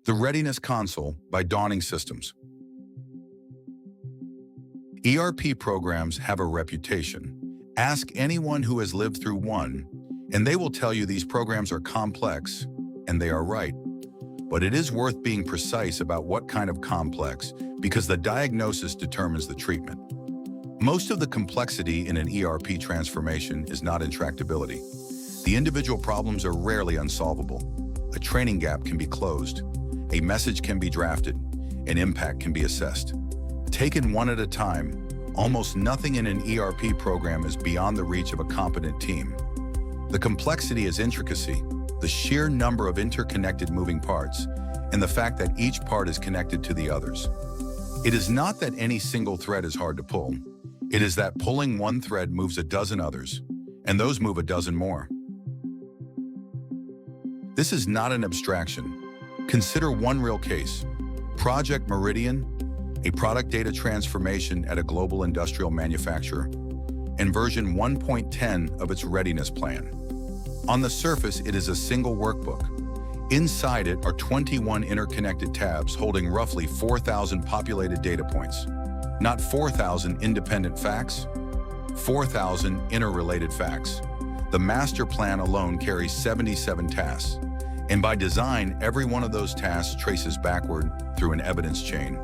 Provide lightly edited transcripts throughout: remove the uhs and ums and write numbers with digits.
The Readiness Console by Dawning Systems. ERP programs have a reputation. Ask anyone who has lived through one, and they will tell you these programs are complex, and they are right. But it is worth being precise about what kind of complex, because the diagnosis determines the treatment. Most of the complexity in an ERP transformation is not intractability. The individual problems are rarely unsolvable. A training gap can be closed. A message can be drafted. An impact can be assessed. Taken one at a time, almost nothing in an ERP program is beyond the reach of a competent team. The complexity is intricacy, the sheer number of interconnected moving parts, and the fact that each part is connected to the others. It is not that any single thread is hard to pull. It is that pulling one thread moves a dozen others, and those move a dozen more. This is not an abstraction. Consider one real case. Project Meridian, a product data transformation at a global industrial manufacturer, and version 1.10 of its readiness plan. On the surface, it is a single workbook. Inside it are 21 interconnected tabs holding roughly 4,000 populated data points. Not 4,000 independent facts, 4,000 interrelated facts. The master plan alone carries 77 tasks. And by design, every one of those tasks traces backward through an evidence chain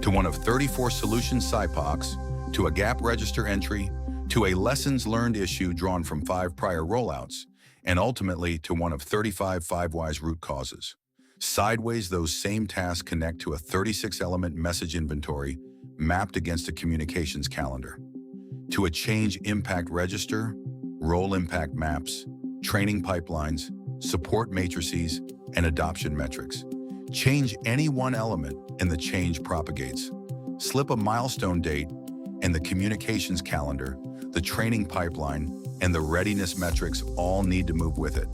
to one of 34 solution SIPOCs, to a gap register entry, to a lessons learned issue drawn from 5 prior rollouts, and ultimately to one of 35 5-whys root causes. Sideways, those same tasks connect to a 36-element message inventory mapped against a communications calendar, to a change impact register, role impact maps, training pipelines, support matrices, and adoption metrics. Change any one element and the change propagates. Slip a milestone date and the communications calendar, the training pipeline, and the readiness metrics all need to move with it.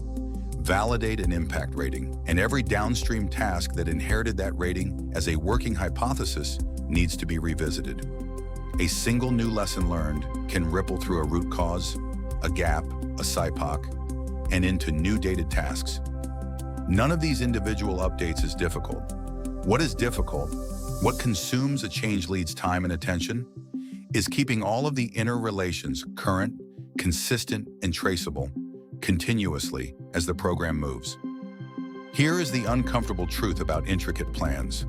Validate an impact rating, and every downstream task that inherited that rating as a working hypothesis needs to be revisited. A single new lesson learned can ripple through a root cause, a gap, a SIPOC, and into new dated tasks. None of these individual updates is difficult. What is difficult, what consumes a change lead's time and attention, is keeping all of the interrelations current, consistent, and traceable continuously as the program moves. Here is the uncomfortable truth about intricate plans.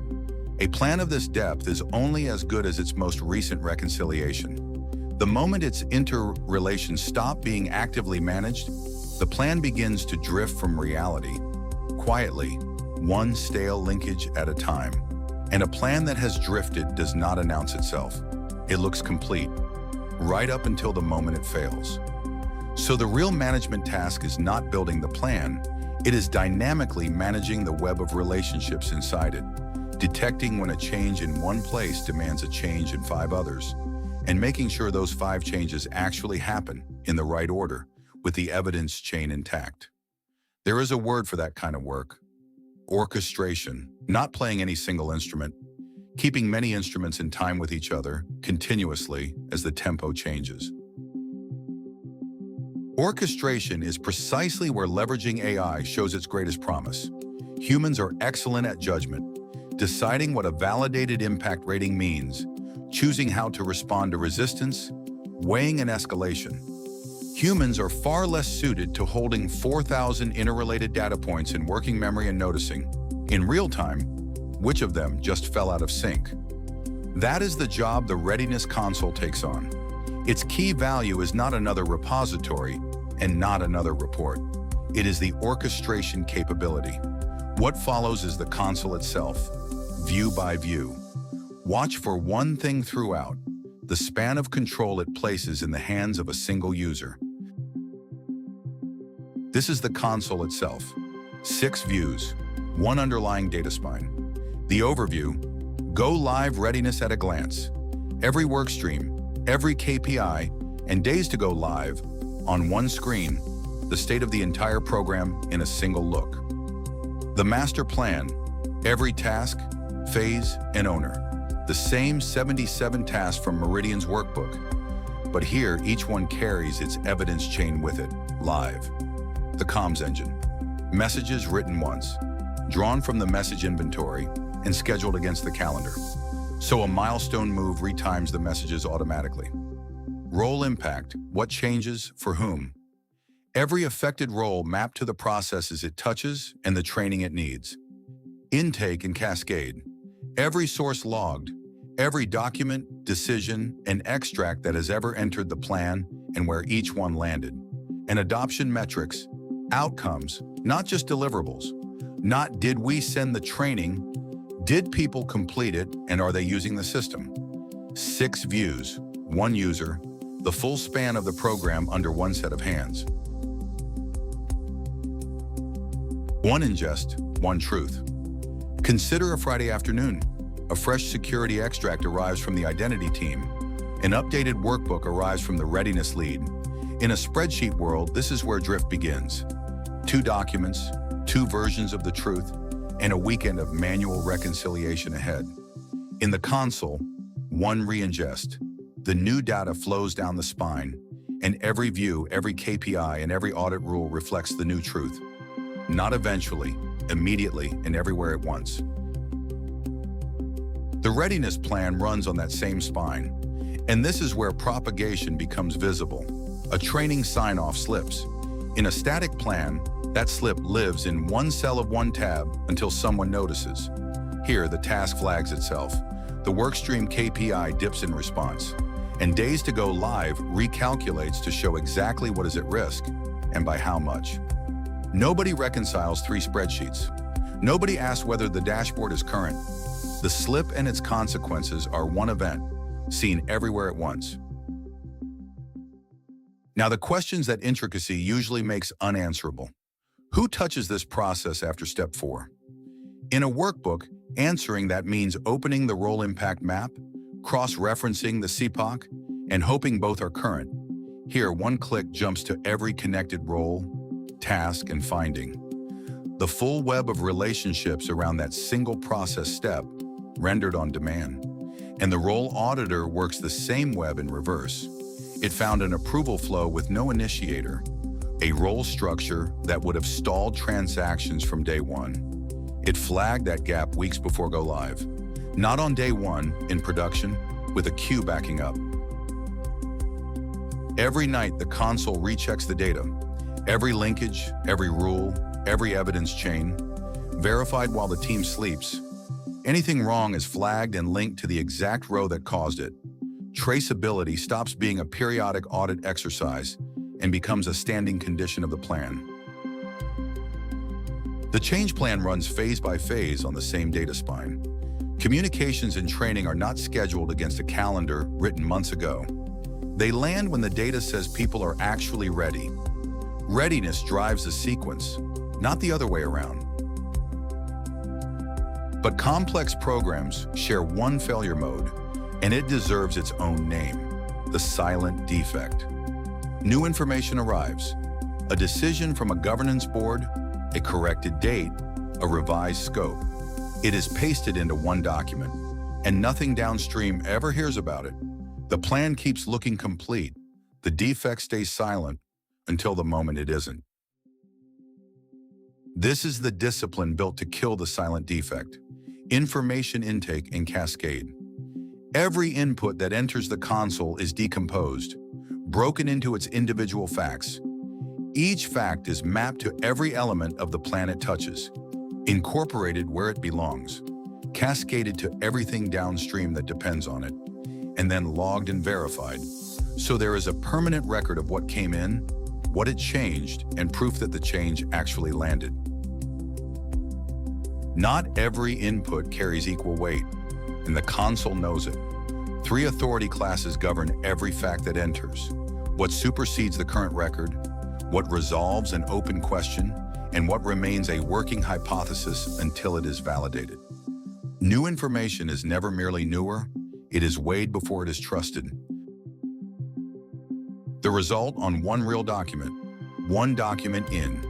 A plan of this depth is only as good as its most recent reconciliation. The moment its interrelations stop being actively managed, the plan begins to drift from reality, quietly, one stale linkage at a time. And a plan that has drifted does not announce itself. It looks complete, right up until the moment it fails. So the real management task is not building the plan, it is dynamically managing the web of relationships inside it, detecting when a change in one place demands a change in 5 others, and making sure those 5 changes actually happen in the right order, with the evidence chain intact. There is a word for that kind of work: orchestration. Not playing any single instrument, keeping many instruments in time with each other continuously as the tempo changes. Orchestration is precisely where leveraging AI shows its greatest promise. Humans are excellent at judgment, deciding what a validated impact rating means, choosing how to respond to resistance, weighing an escalation. Humans are far less suited to holding 4,000 interrelated data points in working memory and noticing, in real time, which of them just fell out of sync. That is the job the Readiness Console takes on. Its key value is not another repository and not another report. It is the orchestration capability. What follows is the console itself, view by view. Watch for one thing throughout: the span of control it places in the hands of a single user. This is the console itself. 6 views, 1 underlying data spine. The overview: go live readiness at a glance. Every workstream, every KPI, and days to go live on one screen. The state of the entire program in a single look. The master plan: every task, phase, and owner. The same 77 tasks from Meridian's workbook, but here each one carries its evidence chain with it, live. The comms engine. Messages written once, drawn from the message inventory and scheduled against the calendar. So a milestone move retimes the messages automatically. Role impact, what changes, for whom? Every affected role mapped to the processes it touches and the training it needs. Intake and cascade, every source logged, every document, decision, and extract that has ever entered the plan and where each one landed. And adoption metrics, outcomes, not just deliverables. Not did we send the training, did people complete it, and are they using the system? 6 views, 1 user, the full span of the program under one set of hands. 1 ingest, 1 truth. Consider a Friday afternoon. A fresh security extract arrives from the identity team. An updated workbook arrives from the readiness lead. In a spreadsheet world, this is where drift begins. 2 documents, 2 versions of the truth, and a weekend of manual reconciliation ahead. In the console, 1 re-ingest. The new data flows down the spine, and every view, every KPI, and every audit rule reflects the new truth. Not eventually, immediately, and everywhere at once. The readiness plan runs on that same spine, and this is where propagation becomes visible. A training sign-off slips. In a static plan, that slip lives in one cell of one tab until someone notices. Here, the task flags itself. The workstream KPI dips in response, and days to go live recalculates to show exactly what is at risk and by how much. Nobody reconciles 3 spreadsheets. Nobody asks whether the dashboard is current. The slip and its consequences are one event, seen everywhere at once. Now, the questions that intricacy usually makes unanswerable. Who touches this process after step 4? In a workbook, answering that means opening the role impact map, cross-referencing the CPOC, and hoping both are current. Here, 1 click jumps to every connected role, task, and finding. The full web of relationships around that single process step, rendered on demand. And the role auditor works the same web in reverse. It found an approval flow with no initiator, a role structure that would have stalled transactions from day 1. It flagged that gap weeks before go live. Not on day 1, in production, with a queue backing up. Every night, the console rechecks the data. Every linkage, every rule, every evidence chain, verified while the team sleeps. Anything wrong is flagged and linked to the exact row that caused it. Traceability stops being a periodic audit exercise and becomes a standing condition of the plan. The change plan runs phase by phase on the same data spine. Communications and training are not scheduled against a calendar written months ago. They land when the data says people are actually ready. Readiness drives the sequence, not the other way around. But complex programs share one failure mode, and it deserves its own name, the silent defect. New information arrives, a decision from a governance board, a corrected date, a revised scope. It is pasted into one document, and nothing downstream ever hears about it. The plan keeps looking complete. The defect stays silent until the moment it isn't. This is the discipline built to kill the silent defect. Information intake and cascade. Every input that enters the console is decomposed, broken into its individual facts. Each fact is mapped to every element of the plan it touches, incorporated where it belongs, cascaded to everything downstream that depends on it, and then logged and verified. So there is a permanent record of what came in, what it changed, and proof that the change actually landed. Not every input carries equal weight, and the console knows it. 3 authority classes govern every fact that enters: what supersedes the current record, what resolves an open question, and what remains a working hypothesis until it is validated. New information is never merely newer, it is weighed before it is trusted. The result on one real document, one document in,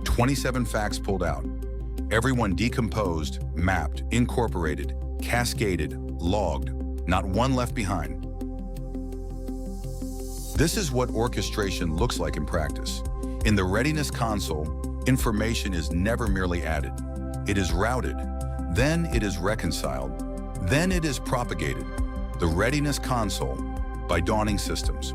27 facts pulled out, everyone decomposed, mapped, incorporated, cascaded, logged, not one left behind. This is what orchestration looks like in practice. In the Readiness Console, information is never merely added. It is routed. Then it is reconciled. Then it is propagated. The Readiness Console by Dawning Systems.